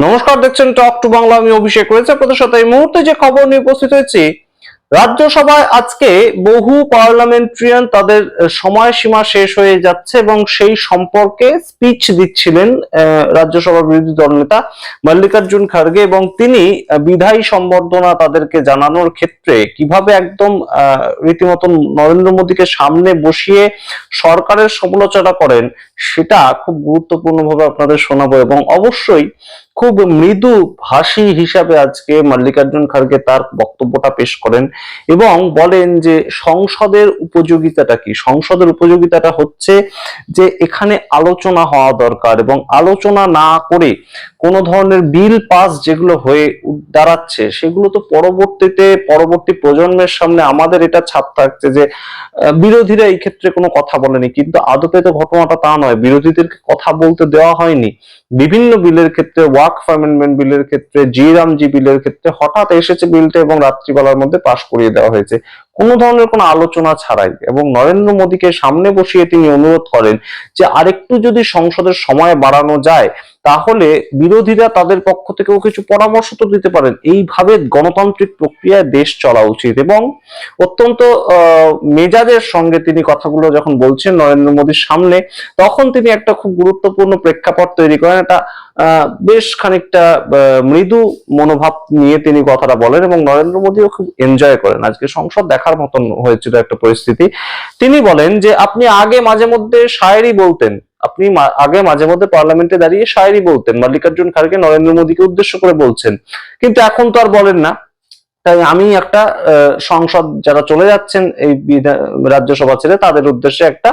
নমস্কার, দেখছেন talk to Bangla. আমি অভিষেক রয়েছে আপনাদের সাথে। এই মুহূর্তে যে খবর নিয়ে উপস্থিত হয়েছি, রাজ্যসভায় আজকে বহু পার্লামেন্টারিয়ান তাদের সময়সীমা শেষ হয়ে যাচ্ছে এবং সেই সম্পর্কে স্পিচ দিচ্ছিলেন রাজ্যসভার বিরোধী দলনেতা মল্লিকার্জুন খার্গে, এবং তিনি বিদায়ী সম্বর্ধনা তাদেরকে জানানোর ক্ষেত্রে কিভাবে একদম রীতিমতো নরেন্দ্র মোদীকে সামনে বসিয়ে সরকারের সমালোচনা করেন, সেটা খুব গুরুত্বপূর্ণভাবে আপনাদের শোনাবো। এবং অবশ্যই খুব মৃদু ভাষী হিসাবে আজকে মল্লিকার্জুন খার্গে তার বক্তব্যটা পেশ করেন এবং বলেন যে সংসদের উপযোগিতাটা কি। সংসদের উপযোগিতাটা হচ্ছে যে এখানে আলোচনা হওয়া দরকার, এবং আলোচনা না করে কোনো ধরনের বিল পাস যেগুলো হয়ে দাঁড়াচ্ছে সেগুলো তো পরবর্তী প্রজন্মের সামনে আমাদের এটা ছাপ থাকছে যে বিরোধীরা এই ক্ষেত্রে কোনো কথা বলেনি, কিন্তু আদপে তো ঘটনাটা তা নয়। বিরোধীদেরকে কথা বলতে দেওয়া হয়নি। বিভিন্ন বিলের ক্ষেত্রে, ওয়াকফ অ্যামেন্ডমেন্ট বিলের ক্ষেত্রে, জি রামজি বিলের ক্ষেত্রে হঠাৎ এসেছে বিলটা এবং রাত্রিবেলার মধ্যে পাশ করিয়ে দেওয়া হয়েছে কোনো ধরনের কোনো আলোচনা ছাড়াই। এবং নরেন্দ্র মোদীকে সামনে বসিয়ে তিনি অনুরোধ করেন যে আরেকটু যদি সংসদের সময় বাড়ানো যায় তাহলে বিরোধীরা তাদের পক্ষ থেকেও কিছু পরামর্শ তো দিতে পারেন। এইভাবে গণতান্ত্রিক প্রক্রিয়ায় দেশ চলা উচিত। এবং অত্যন্ত মেজাজের সঙ্গে তিনি কথাগুলো যখন বলছেন নরেন্দ্র মোদীর সামনে, তখন তিনি একটা খুব গুরুত্বপূর্ণ প্রেক্ষাপট তৈরি করেন। একটা বেশ খানিকটা মৃদু মনোভাব নিয়ে তিনি কথাটা বলেন এবং নরেন্দ্র মোদীও খুব এনজয় করেন। আজকে সংসদ দেখার মতন হয়েছিল একটা পরিস্থিতি। তিনি বলেন যে আপনি আগে মাঝে মধ্যে শায়েরি বলতেন, আপনি আগে মাঝে মধ্যে পার্লামেন্টে দাঁড়িয়ে শায়েরি বলতেন। মল্লিকার্জুন খার্গে নরেন্দ্র মোদীকে উদ্দেশ্য করে বলছেন, কিন্তু এখন তো আর বলেন না। তাই আমি একটা সংসদ যারা চলে যাচ্ছেন এই রাজ্যসভা ছেড়ে তাদের উদ্দেশ্যে একটা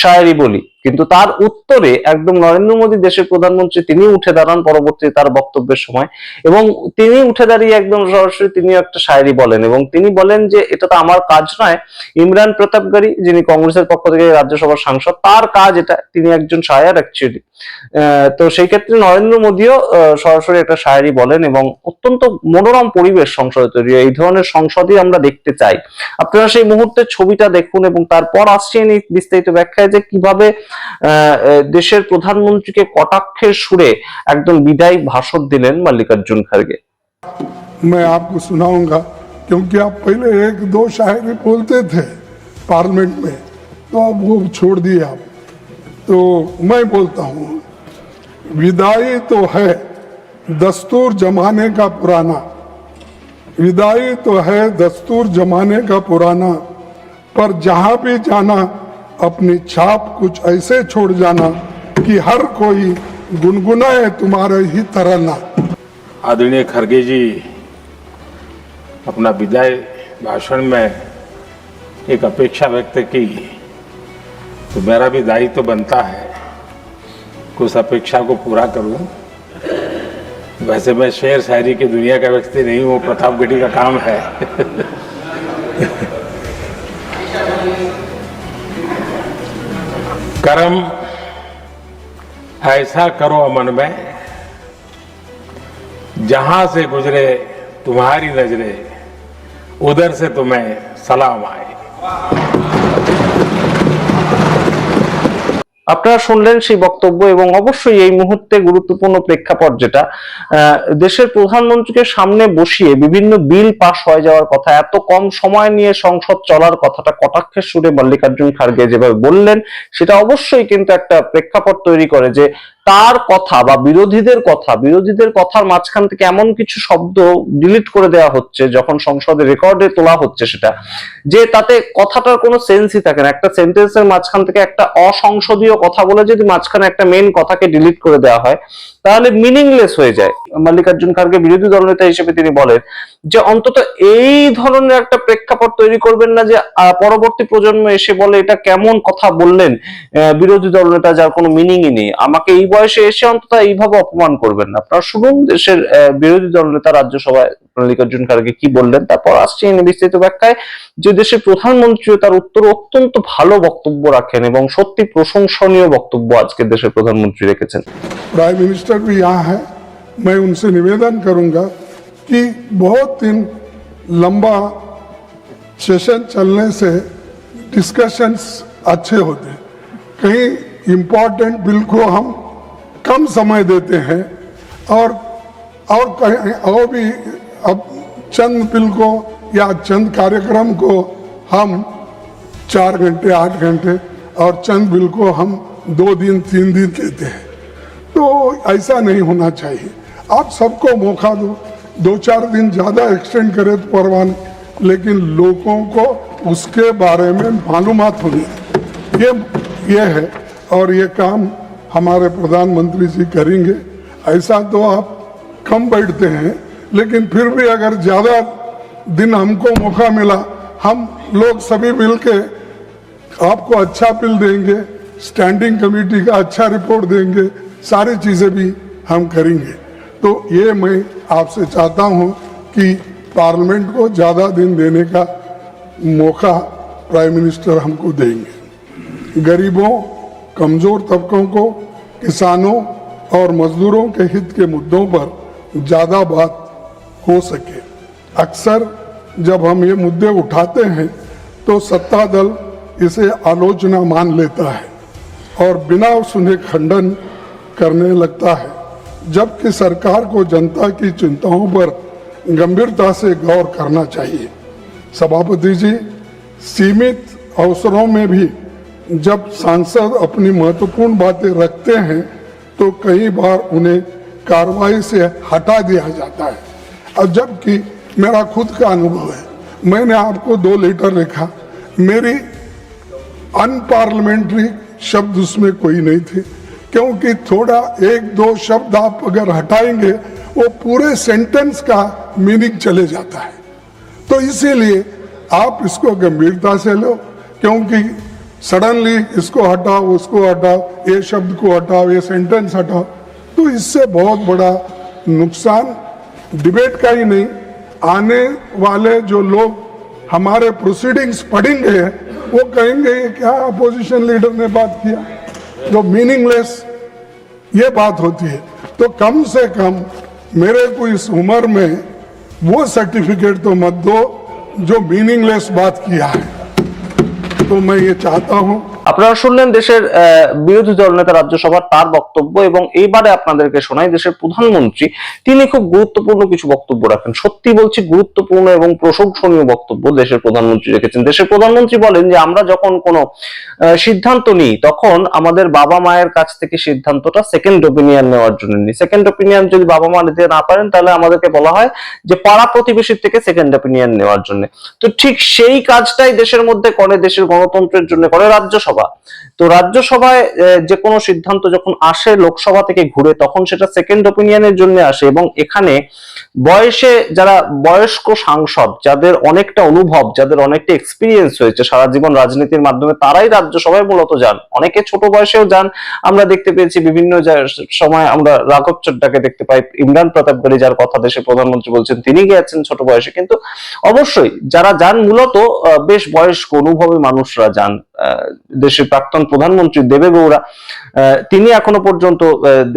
শায়েরি বলি। কিন্তু তার উত্তরে একদম নরেন্দ্র মোদী দেশের প্রধানমন্ত্রী তিনি উঠে দাঁড়ান পরবর্তী তার বক্তব্যের সময়, এবং তিনি উঠে দাঁড়িয়ে একদম সরাসরি তিনি একটা শায়েরি বলেন এবং তিনি বলেন যে এটা তো আমার কাজ নয়, ইমরান প্রতাপগারী যিনি কংগ্রেসের পক্ষ থেকে রাজ্যসভার সাংসদ তার কাজ এটা, তিনি একজন শায়ার অ্যাকচুয়ালি। তো সেই ক্ষেত্রে নরেন্দ্র মোদীও সরাসরি একটা শায়েরি বলেন এবং অত্যন্ত মনোরম পরিবেশ সংসদে তৈরি। এই ধরনের সংসদই আমরা দেখতে চাই। আপনারা সেই মুহূর্তের ছবিটা দেখুন এবং তারপর আসছে বিস্তারিত ব্যাখ্যায় যে কিভাবে দেশের প্রধানমন্ত্রীকে কটাক্ষের সুরে একদম বিদায়ী ভাষণ দিলেন মল্লিকার্জুন খার্গে। मैं आपको सुनाऊंगा क्योंकि आप पहले एक दो शायरी बोलते थे पार्लियामेंट में, तो अब वो छोड़ दिए आप। तो मैं बोलता हूँ, विदाई तो है दस्तूर जमाने का पुराना, विदाई तो है दस्तूर जमाने का पुराना, पर जहाँ भी जाना अपनी छाप कुछ ऐसे छोड़ जाना कि हर कोई गुनगुनाए तुम्हारे ही तराना। आदरणीय खरगे जी अपना विदाई भाषण में एक अपेक्षा व्यक्त की, तो मेरा भी दायित्व बनता है उस अपेक्षा को पूरा करूं। वैसे मैं शेर शायरी की दुनिया का व्यक्ति नहीं हूँ, प्रतापगढ़ी का काम है। कर्म ऐसा करो अमन में, जहां से गुजरे तुम्हारी नजरें उधर से तुम्हें सलाम आए। আপনারা শুনলেন সেই বক্তব্য এবং অবশ্যই এই মুহূর্তে গুরুত্বপূর্ণ প্রেক্ষাপট যেটা, দেশের প্রধানমন্ত্রীকে সামনে বসিয়ে বিভিন্ন বিল পাস হয়ে যাওয়ার কথা, এত কম সময় নিয়ে সংসদ চলার কথাটা কটাক্ষের সুরে মল্লিকার্জুন খার্গে যেভাবে বললেন, সেটা অবশ্যই কিন্তু একটা প্রেক্ষাপট তৈরি করে যে তার কথা বা বিরোধীদের কথার মাঝখান থেকে এমন কিছু শব্দ ডিলিট করে দেওয়া হচ্ছে যখন সংসদে রেকর্ডে তোলা হচ্ছে, সেটা যে তাতে কথাটার কোনো সেন্সই থাকে না। একটা সেন্টেন্সের মাঝখান থেকে একটা অসংসদীয় কথা বলে যদি মাঝখানে একটা মেইন কথাকে ডিলিট করে দেওয়া হয় তাহলে মিনিংলেস হয়ে যায়। মল্লিকার্জুন খার্গে বিরোধী দলনেতা হিসেবে তিনি বলেন যে অন্তত এই ধরনের একটা প্রেক্ষাপট তৈরি করবেন না যে পরবর্তী প্রজন্ম এসে বলে এটা কেমন কথা বললেন বিরোধী দলনেতা, যার কোনো মিনিংই নেই। আমাকে এই বয়সে এসে অন্তত এইভাবে অপমান করবেন না। আপনারা শুনুন দেশের বিরোধী দলনেতা রাজ্যসভায় মল্লিকার্জুন খার্গে কি বললেন, তারপর আসছে বিস্তারিত ব্যাখ্যায় যে দেশের প্রধানমন্ত্রী তার উত্তরে অত্যন্ত ভালো বক্তব্য রাখেন এবং সত্যি প্রশংসনীয় বক্তব্য আজকে দেশের প্রধানমন্ত্রী রেখেছেন। प्राइम मिनिस्टर भी यहाँ है, मैं उनसे निवेदन करूंगा कि बहुत दिन लंबा सेशन चलने से डिस्कशंस अच्छे होते हैं। कहीं इम्पोर्टेंट बिल को हम कम समय देते हैं और और कहीं और भी अब चंद बिल को या चंद कार्यक्रम को हम 4 घंटे 8 घंटे और चंद बिल को हम 2 दिन 3 दिन कहते हैं। तो ऐसा नहीं होना चाहिए। आप सबको मौका दो, 2-4 दिन ज़्यादा एक्सटेंड करें तो परवाह नहीं, लेकिन लोगों को उसके बारे में मालूमात होनी ये है। और ये काम हमारे प्रधानमंत्री जी करेंगे। ऐसा तो आप कम बैठते हैं, लेकिन फिर भी अगर ज़्यादा दिन हमको मौका मिला, हम लोग सभी मिल के आपको अच्छा बिल देंगे, स्टैंडिंग कमेटी का अच्छा रिपोर्ट देंगे, सारी चीज़ें भी हम करेंगे। तो ये मैं आपसे चाहता हूँ कि पार्लियामेंट को ज़्यादा दिन देने का मौका प्राइम मिनिस्टर हमको देंगे। गरीबों, कमज़ोर तबकों को, किसानों और मजदूरों के हित के मुद्दों पर ज़्यादा बात हो सके। अक्सर जब हम ये मुद्दे उठाते हैं तो सत्ता दल इसे आलोचना मान लेता है और बिना सुने खंडन करने लगता है, जबकि सरकार को जनता की चिंताओं पर गंभीरता से गौर करना चाहिए। सभापति जी, सीमित अवसरों में भी जब सांसद अपनी महत्वपूर्ण बातें रखते हैं तो कई बार उन्हें कार्रवाई से हटा दिया जाता है। और जबकि मेरा खुद का अनुभव है, मैंने आपको 2 लेटर लिखा, मेरी अनपार्लियामेंट्री शब्द उसमें कोई नहीं थे, क्योंकि थोड़ा 1-2 शब्द आप अगर हटाएंगे वो पूरे सेंटेंस का मीनिंग चले जाता है। तो इसीलिए आप इसको गंभीरता से लो, क्योंकि सडनली इसको हटाओ, उसको हटाओ, ये शब्द को हटाओ, ये सेंटेंस हटाओ, तो इससे बहुत बड़ा नुकसान डिबेट का ही नहीं, आने वाले जो लोग हमारे प्रोसीडिंग्स पढ़ेंगे वो कहेंगे ये क्या अपोजिशन लीडर ने बात किया, जो मीनिंगलेस ये बात होती है। तो कम से कम मेरे को इस उम्र में वो सर्टिफिकेट तो मत दो जो मीनिंगलेस बात किया है। तो मैं ये चाहता हूं। আপনারা শুনলেন দেশের বিরোধী দলনেতা রাজ্যসভার তার বক্তব্য, এবং এইবারে আপনাদেরকে শোনাই দেশের প্রধানমন্ত্রী তিনি খুব গুরুত্বপূর্ণ কিছু বক্তব্য রাখেন। সত্যি বলছি, গুরুত্বপূর্ণ এবং প্রশংসনীয় বক্তব্য দেশের প্রধানমন্ত্রী রেখেছেন। দেশের প্রধানমন্ত্রী বলেন যে আমরা যখন কোনো সিদ্ধান্ত নিই তখন আমাদের বাবা মায়ের কাছ থেকে সিদ্ধান্তটা সেকেন্ড ওপিনিয়ন নেওয়ার জন্য নিই। সেকেন্ড ওপিনিয়ন যদি বাবা মা নিতে না পারেন তাহলে আমাদেরকে বলা হয় যে পাড়া প্রতিবেশীর থেকে সেকেন্ড ওপিনিয়ন নেওয়ার জন্য। তো ঠিক সেই কাজটাই দেশের মধ্যে করে, দেশের গণতন্ত্রের জন্য করে রাজ্যসভা। তো রাজ্যসভায় যে কোনো সিদ্ধান্ত যখন আসে লোকসভা থেকে ঘুরে, তখন সেটা সেকেন্ড ওপিনিয়নের জন্য আসে। এবং এখানে বয়সে যারা বয়স্ক সাংসদ, যাদের অনেকটা অনুভব, যাদের অনেকটা এক্সপিরিয়েন্স হয়েছে সারা জীবন রাজনীতির মাধ্যমে, তারাই রাজ্যসভায় মূলত যান। অনেকে ছোট বয়সেও যান, আমরা দেখতে পেয়েছি বিভিন্ন সময় আমরা রাঘব চড্ডাকে দেখতে পাই, ইমরান প্রতাপগড়ি যার কথা দেশের প্রধানমন্ত্রী বলছেন তিনি গিয়েছেন ছোট বয়সে। কিন্তু অবশ্যই যারা যান মূলত বেশ বয়স্ক অনুভবী মানুষরা যান। দেশের প্রাক্তন প্রধানমন্ত্রী দেবে গৌড়া তিনি এখনো পর্যন্ত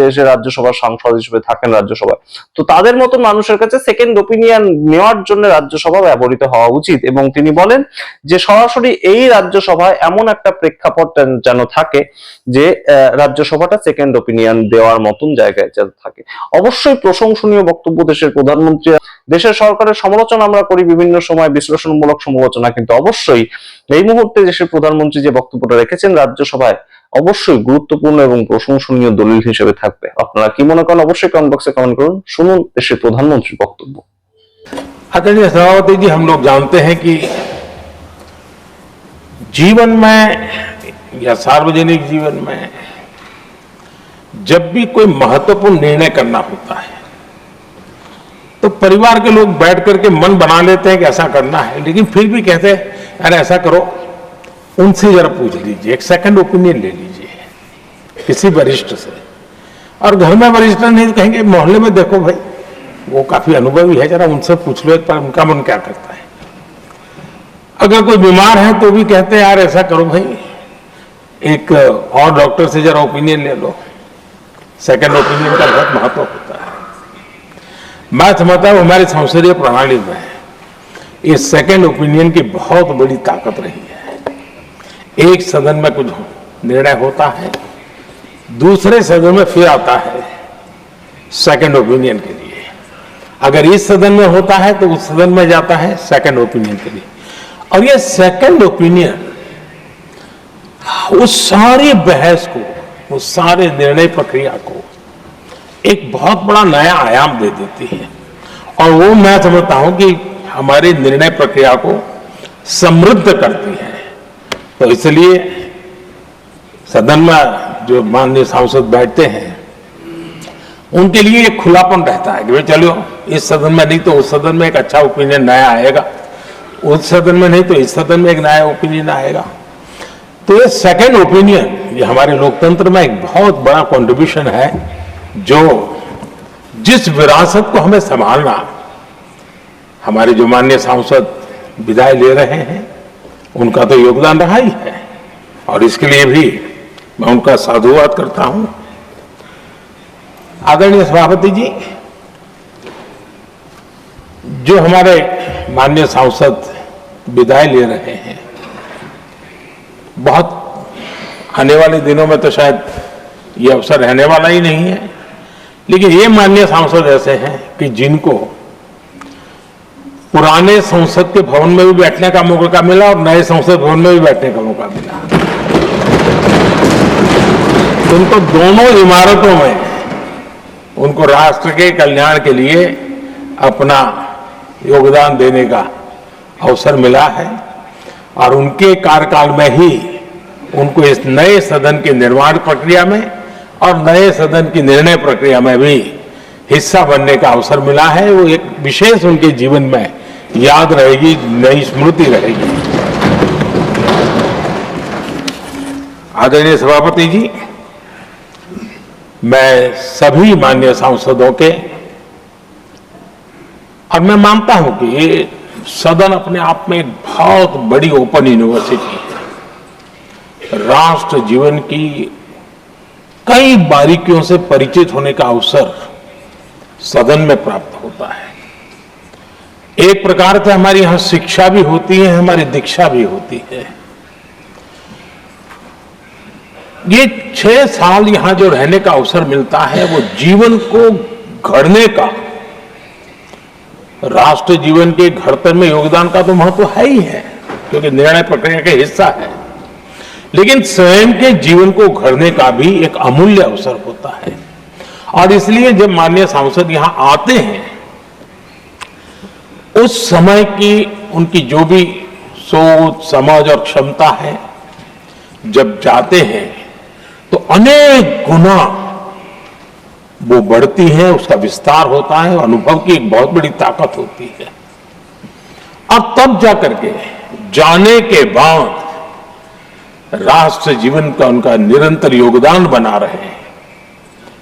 দেশের রাজ্যসভার সাংসদ হিসেবে থাকেন রাজ্যসভায়। তো তাদের মতো মানুষের কাছে সেকেন্ড ওপিনিয়ন নেওয়ার জন্য রাজ্যসভা ব্যবহৃত হওয়া উচিত। এবং তিনি বলেন যে সরাসরি এই রাজ্যসভায় এমন একটা প্রেক্ষাপট যেন থাকে যে রাজ্যসভাটা সেকেন্ড ওপিনিয়ন দেওয়ার মতন জায়গায় যেন থাকে। অবশ্যই প্রশংসনীয় বক্তব্য দেশের প্রধানমন্ত্রী। দেশের সরকারের সমালোচনা আমরা করি বিভিন্ন সময়, বিশ্লেষণমূলক সমালোচনা, কিন্তু অবশ্যই এই মুহূর্তে দেশের প্রধানমন্ত্রী যে বক্তব্যটা রেখেছেন রাজ্যসভায় অবশ্যই গুরুত্বপূর্ণ এবং প্রশংসনীয় দলিল হিসেবে থাকবে। আপনারা কি মনে করেন অবশ্যই কমেন্ট বক্সে কমেন্ট করুন। শুনুন দেশের প্রধানমন্ত্রীর বক্তব্য। आदरणीय सभापति जी, हम लोग जानते हैं कि जीवन में या सार्वजनिक जीवन में जब भी कोई महत्वपूर्ण निर्णय करना होता है तो परिवार के लोग बैठ करके मन बना लेते हैं कि ऐसा करना है, लेकिन फिर भी कहते हैं अरे ऐसा करो, उनसे जरा पूछ लीजिए, एक सेकंड ओपिनियन ले लीजिए किसी वरिष्ठ से। और घर में वरिष्ठ नहीं तो कहेंगे मोहल्ले में देखो भाई वो काफी अनुभवी है, जरा उनसे पूछ लो एक बार उनका मन क्या करता है। अगर कोई बीमार है तो भी कहते हैं यार ऐसा करो भाई, एक और डॉक्टर से जरा ओपिनियन ले लो। सेकंड ओपिनियन का बहुत महत्व होता है। मैं समझता हूं हमारी संसदीय प्रणाली में इस सेकंड ओपिनियन की बहुत बड़ी ताकत रही है। एक सदन में कुछ निर्णय होता है, दूसरे सदन में फिर आता है सेकंड ओपिनियन के लिए। अगर इस सदन में होता है तो उस सदन में जाता है सेकंड ओपिनियन के लिए। और ये सेकंड ओपिनियन उस सारी बहस को, उस सारे निर्णय प्रक्रिया को एक बहुत बड़ा नया आयाम दे देती है। और वो मैं समझता हूं कि हमारी निर्णय प्रक्रिया को समृद्ध करती है। तो इसलिए सदन में जो माननीय सांसद बैठते हैं उनके लिए एक खुलापन रहता है कि भाई चलो इस सदन में नहीं तो उस सदन में एक अच्छा ओपिनियन नया आएगा, उस सदन में नहीं तो इस सदन में एक नया ओपिनियन आएगा। तो ये सेकंड ओपिनियन ये हमारे लोकतंत्र में एक बहुत बड़ा कंट्रीब्यूशन है, जो जिस विरासत को हमें संभालना, हमारे जो माननीय सांसद विदाई ले रहे हैं उनका तो योगदान रहा ही है और इसके लिए भी मैं उनका साधुवाद करता हूं। आदरणीय सभापति जी, जो हमारे माननीय सांसद विदाई ले रहे हैं, बहुत आने वाले दिनों में तो शायद ये अवसर रहने वाला ही नहीं है, लेकिन ये माननीय सांसद ऐसे हैं कि जिनको पुराने संसद के भवन में भी बैठने का मौका मिला और नए संसद भवन में भी बैठने का मौका मिला। उनको दोनों इमारतों में उनको राष्ट्र के कल्याण के लिए अपना योगदान देने का अवसर मिला है और उनके कार्यकाल में ही उनको इस नए सदन के निर्माण प्रक्रिया में और नए सदन की निर्णय प्रक्रिया में भी हिस्सा बनने का अवसर मिला है। वो एक विशेष उनके जीवन में याद रहेगी, नई स्मृति रहेगी। आदरणीय सभापति जी, मैं सभी माननीय सांसदों के, और मैं मानता हूं कि ये सदन अपने आप में एक बहुत बड़ी ओपन यूनिवर्सिटी है। राष्ट्र जीवन की कई बारीकियों से परिचित होने का अवसर सदन में प्राप्त होता है। एक प्रकार से हमारी यहां शिक्षा भी होती है, हमारी दीक्षा भी होती है। ये 6 साल यहां जो रहने का अवसर मिलता है वो जीवन को घड़ने का, राष्ट्र जीवन के घड़तर में योगदान का तो महत्व है ही है क्योंकि निर्णय प्रक्रिया का हिस्सा है, लेकिन स्वयं के जीवन को घड़ने का भी एक अमूल्य अवसर होता है। और इसलिए जब माननीय सांसद यहां आते हैं, उस समय की उनकी जो भी सोच, समझ और क्षमता है, जब जाते हैं तो अनेक गुना वो बढ़ती है, उसका विस्तार होता है, अनुभव की एक बहुत बड़ी ताकत होती है। और तब जाकर के जाने के बाद राष्ट्र जीवन का उनका निरंतर योगदान बना रहे हैं।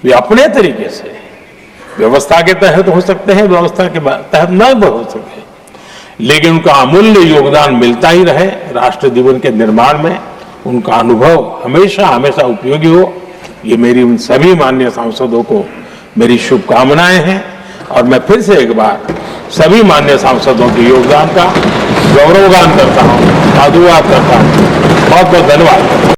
वे अपने तरीके से व्यवस्था के तहत हो सकते हैं, व्यवस्था के तहत न हो सके, लेकिन उनका अमूल्य योगदान मिलता ही रहे राष्ट्र जीवन के निर्माण में। उनका अनुभव हमेशा हमेशा उपयोगी हो, ये मेरी उन सभी माननीय सांसदों को मेरी शुभकामनाएं हैं। और मैं फिर से एक बार सभी माननीय सांसदों के योगदान का गौरवगान करता हूं, साधुवाद करता हूं। बहुत बहुत धन्यवाद।